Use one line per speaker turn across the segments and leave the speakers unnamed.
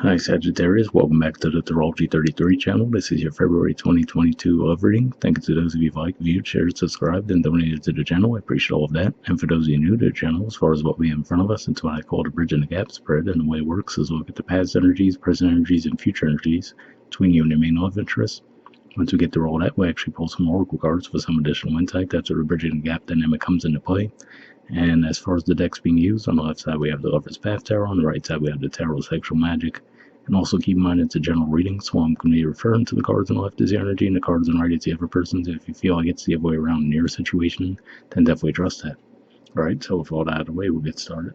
Hi Sagittarius, welcome back to the Astrology 33 channel. This is your February 2022 reading. Thank you to those of you who liked, viewed, shared, subscribed, and donated to the channel. I appreciate all of that. And for those of you new to the channel, as far as what we have in front of us, it's what I call the bridge and the gap spread. And the way it works is we'll look at the past energies, present energies, and future energies between you and your main love interest. Once we get through all that, we actually pull some oracle cards for some additional insight. That's where the bridge and the gap dynamic comes into play. And as far as the decks being used, on the left side we have the Lover's Path Tarot, on the right side we have the Tarot Sexual Magic. And also keep in mind it's a general reading, so I'm going to be referring to the cards on the left as the energy and the cards on the right as the other person's. If you feel like it's the other way around in your situation, then definitely trust that. Alright, so with all that out of the way, we'll get started.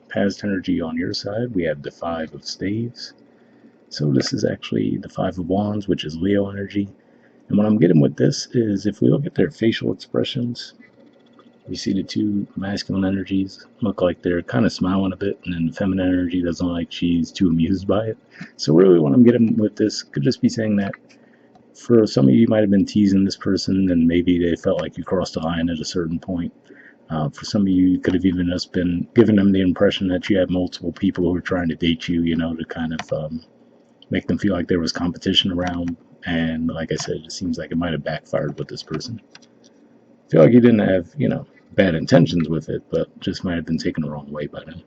Past energy on your side, we have the Five of Staves. So this is actually the Five of Wands, which is Leo energy. And what I'm getting with this is if we look at their facial expressions, we see the two masculine energies look like they're kind of smiling a bit, and then the feminine energy doesn't look like she's too amused by it. So really what I'm getting with this could just be saying that for some of you might have been teasing this person and maybe they felt like you crossed the line at a certain point. For some of you could have even just been giving them the impression that you had multiple people who were trying to date you, to kind of make them feel like there was competition around. And like I said, it seems like it might have backfired with this person. I feel like you didn't have, bad intentions with it, but just might have been taken the wrong way by them.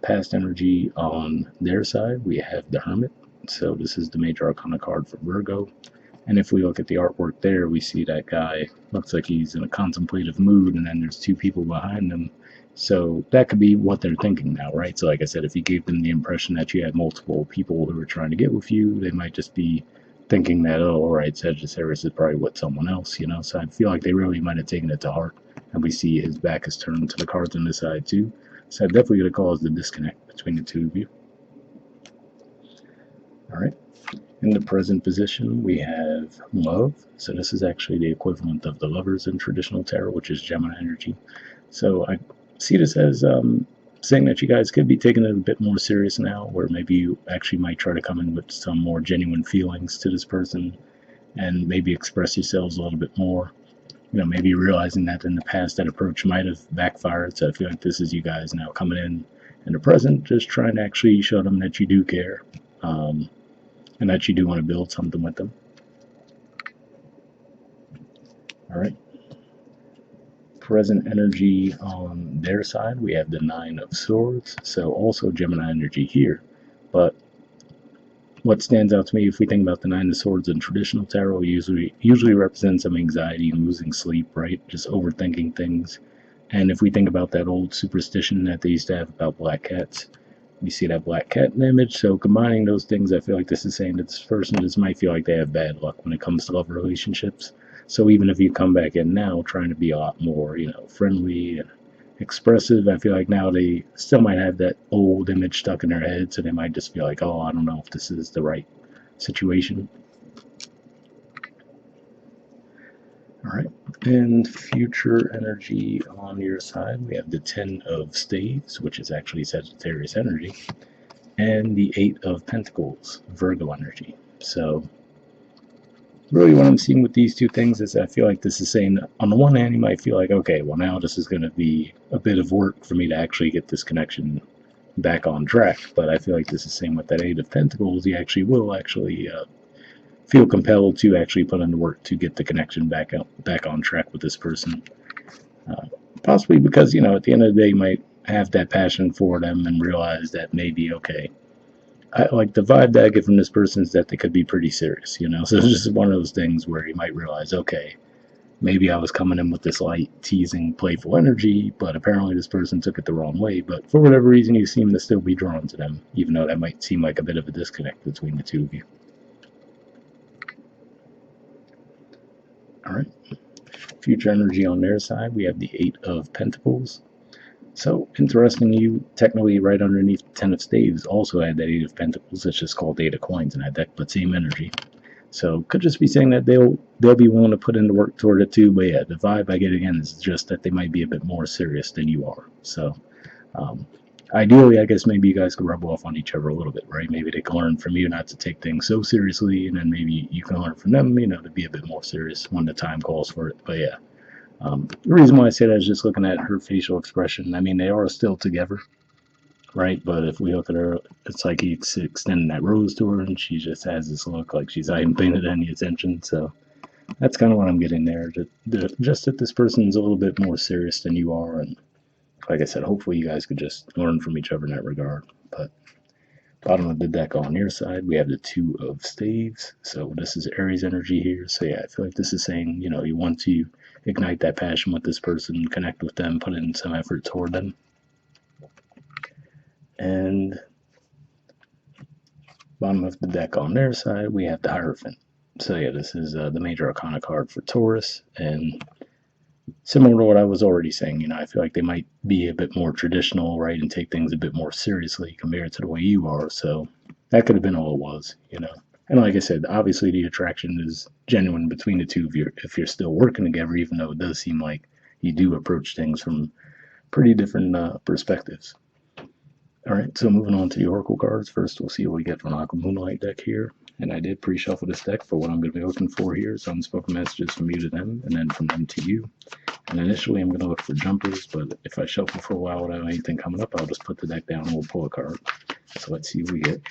Past energy on their side, we have the Hermit. So this is the major arcana card for Virgo. And if we look at the artwork there, we see that guy looks like he's in a contemplative mood, and then there's two people behind him. So that could be what they're thinking now, right? So like I said, if you gave them the impression that you had multiple people who were trying to get with you, they might just be thinking that, oh, all right, Sagittarius is probably with someone else, So I feel like they really might have taken it to heart. And we see his back is turned to the cards on this side too. So that definitely going to cause the disconnect between the two of you. All right. In the present position, we have love. So this is actually the equivalent of the Lovers in traditional tarot, which is Gemini energy. So I see this as saying that you guys could be taking it a bit more serious now, where maybe you actually might try to come in with some more genuine feelings to this person and maybe express yourselves a little bit more. Maybe realizing that in the past that approach might have backfired. So I feel like this is you guys now coming in the present, just trying to actually show them that you do care, and that you do want to build something with them. All right. Present energy on their side, we have the Nine of Swords, so also Gemini energy here. But what stands out to me, if we think about the Nine of Swords in traditional tarot, usually represents some anxiety and losing sleep, right? Just overthinking things. And if we think about that old superstition that they used to have about black cats, we see that black cat in the image. So combining those things, I feel like this is saying that this person just might feel like they have bad luck when it comes to love relationships. So even if you come back in now trying to be a lot more, friendly and expressive, I feel like now they still might have that old image stuck in their head. So they might just feel like, oh, I don't know if this is the right situation. All right. And future energy on your side, we have the Ten of Staves, which is actually Sagittarius energy, and the Eight of Pentacles, Virgo energy. So really what I'm seeing with these two things is I feel like this is saying, on the one hand, you might feel like, okay, well now this is going to be a bit of work for me to actually get this connection back on track. But I feel like this is saying with that Eight of Pentacles, you actually will feel compelled to actually put in the work to get the connection back on track with this person. Possibly because, at the end of the day, you might have that passion for them and realize that maybe, okay, like the vibe that I get from this person is that they could be pretty serious, So it's just one of those things where you might realize, okay, maybe I was coming in with this light, teasing, playful energy, but apparently this person took it the wrong way. But for whatever reason, you seem to still be drawn to them, even though that might seem like a bit of a disconnect between the two of you. All right. Future energy on their side, we have the Eight of Pentacles. So, interestingly, you technically right underneath the Ten of Staves also had that Eight of Pentacles. It's just called Eight of Coins in that deck, but same energy. So, could just be saying that they'll be willing to put in the work toward it too. But yeah, the vibe I get again is just that they might be a bit more serious than you are. So, ideally, I guess maybe you guys could rub off on each other a little bit, right? Maybe they can learn from you not to take things so seriously, and then maybe you can learn from them, to be a bit more serious when the time calls for it. But yeah, The reason why I say that is just looking at her facial expression. I mean, they are still together, right? But if we look at her, it's like he's extending that rose to her, and she just has this look like she's not even paying it any attention. So that's kind of what I'm getting there. Just that this person's a little bit more serious than you are, and like I said, hopefully you guys could just learn from each other in that regard. But bottom of the deck on your side, we have the two of staves. So this is Aries energy here. So yeah, I feel like this is saying, you want to ignite that passion with this person, connect with them, put in some effort toward them. And bottom of the deck on their side, we have the Hierophant. So yeah, this is the major arcana card for Taurus, and similar to what I was already saying, I feel like they might be a bit more traditional, right, and take things a bit more seriously compared to the way you are. So that could have been all it was. And like I said, obviously the attraction is genuine between the two of you if you're still working together, even though it does seem like you do approach things from pretty different perspectives. All right, so moving on to the Oracle cards. First, we'll see what we get from Aqua Moonlight deck here. And I did pre-shuffle this deck for what I'm going to be looking for here. So unspoken messages from you to them, and then from them to you. And initially, I'm going to look for jumpers, but if I shuffle for a while without anything coming up, I'll just put the deck down and we'll pull a card. So let's see what we get.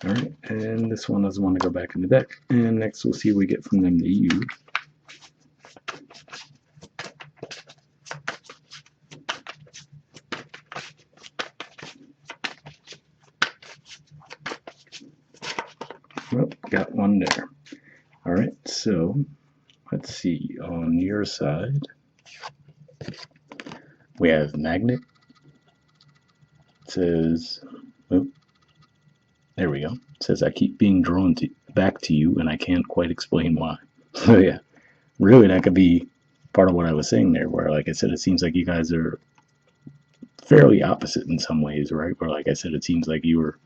All right, and this one doesn't want to go back in the deck. And next, we'll see what we get from them to you. Well, got one there. All right, so let's see. On your side, we have Magnet. It says, oh, there we go. It says, I keep being drawn back to you, and I can't quite explain why. So yeah, really that could be part of what I was saying there, where like I said, it seems like you guys are fairly opposite in some ways, right? Where like I said, it seems like you were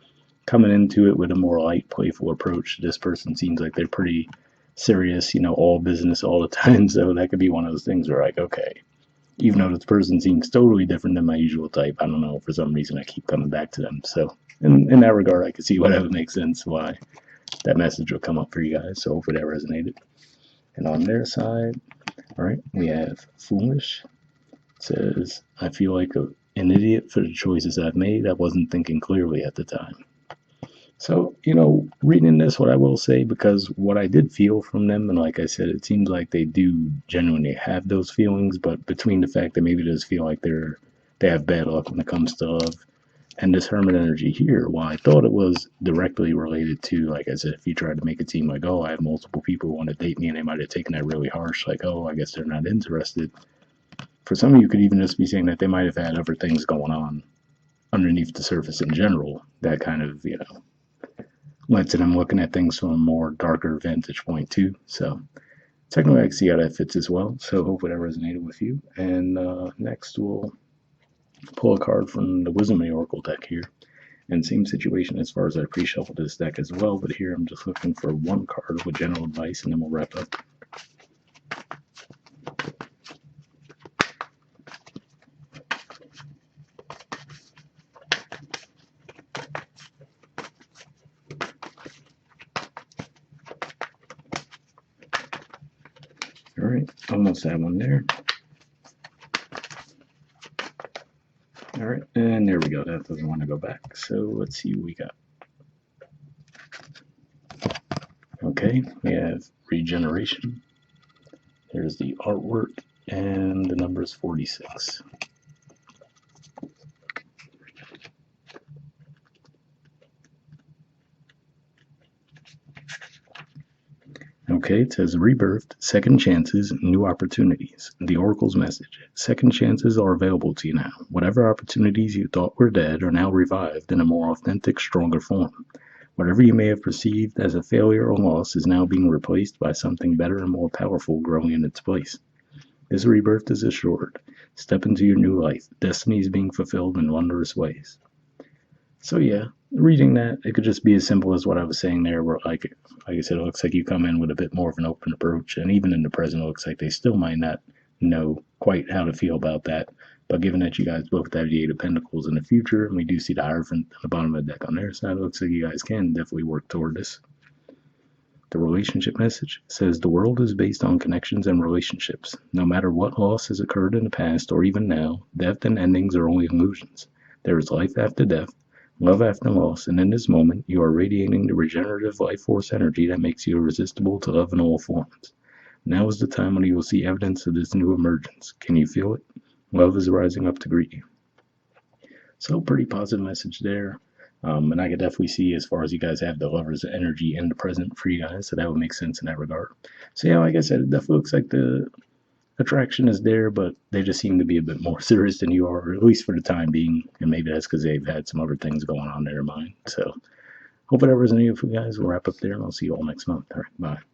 coming into it with a more light, playful approach. This person seems like they're pretty serious, all business all the time. So that could be one of those things where like, okay, even though this person seems totally different than my usual type, I don't know, for some reason I keep coming back to them. So in that regard, I could see why that would make sense, why that message would come up for you guys. So hopefully that resonated. And on their side, all right, we have Foolish. It says, I feel like an idiot for the choices I've made. I wasn't thinking clearly at the time. So, reading this, what I will say, because what I did feel from them, and like I said, it seems like they do genuinely have those feelings, but between the fact that maybe it does feel like they have bad luck when it comes to love, and this Hermit energy here, while I thought it was directly related to, like I said, if you tried to make it seem like, oh, I have multiple people who want to date me, and they might have taken that really harsh, like, oh, I guess they're not interested. For some of you, could even just be saying that they might have had other things going on underneath the surface in general that kind of, led to them looking at things from a more darker vantage point too. So technically I can see how that fits as well. So hopefully that resonated with you. And next we'll pull a card from the Wisdom of the Oracle deck here. And same situation as far as I pre-shuffled this deck as well, but here I'm just looking for one card with general advice and then we'll wrap up. All right, almost had one there. All right, and there we go. That doesn't want to go back. So let's see what we got. Okay, we have Regeneration. There's the artwork, and the number is 46. Okay, it says rebirthed, second chances, new opportunities. The Oracle's message. Second chances are available to you now. Whatever opportunities you thought were dead are now revived in a more authentic, stronger form. Whatever you may have perceived as a failure or loss is now being replaced by something better and more powerful growing in its place. This rebirth is assured. Step into your new life. Destiny is being fulfilled in wondrous ways. So yeah, reading that, it could just be as simple as what I was saying there, where like I said, it looks like you come in with a bit more of an open approach, and even in the present, it looks like they still might not know quite how to feel about that. But given that you guys both have the Eight of Pentacles in the future, and we do see the Hierophant on the bottom of the deck on their side, it looks like you guys can definitely work toward this. The relationship message says the world is based on connections and relationships. No matter what loss has occurred in the past or even now, death and endings are only illusions. There is life after death, love after loss, and in this moment, you are radiating the regenerative life force energy that makes you irresistible to love in all forms. Now is the time when you will see evidence of this new emergence. Can you feel it? Love is rising up to greet you. So, pretty positive message there. And I could definitely see, as far as you guys have the Lover's energy in the present for you guys, so that would make sense in that regard. So, yeah, like I said, it definitely looks like the attraction is there, but they just seem to be a bit more serious than you are, at least for the time being. And maybe that's because they've had some other things going on in their mind. So, hope it ever resonated for you guys. We'll wrap up there, and I'll see you all next month. All right, bye.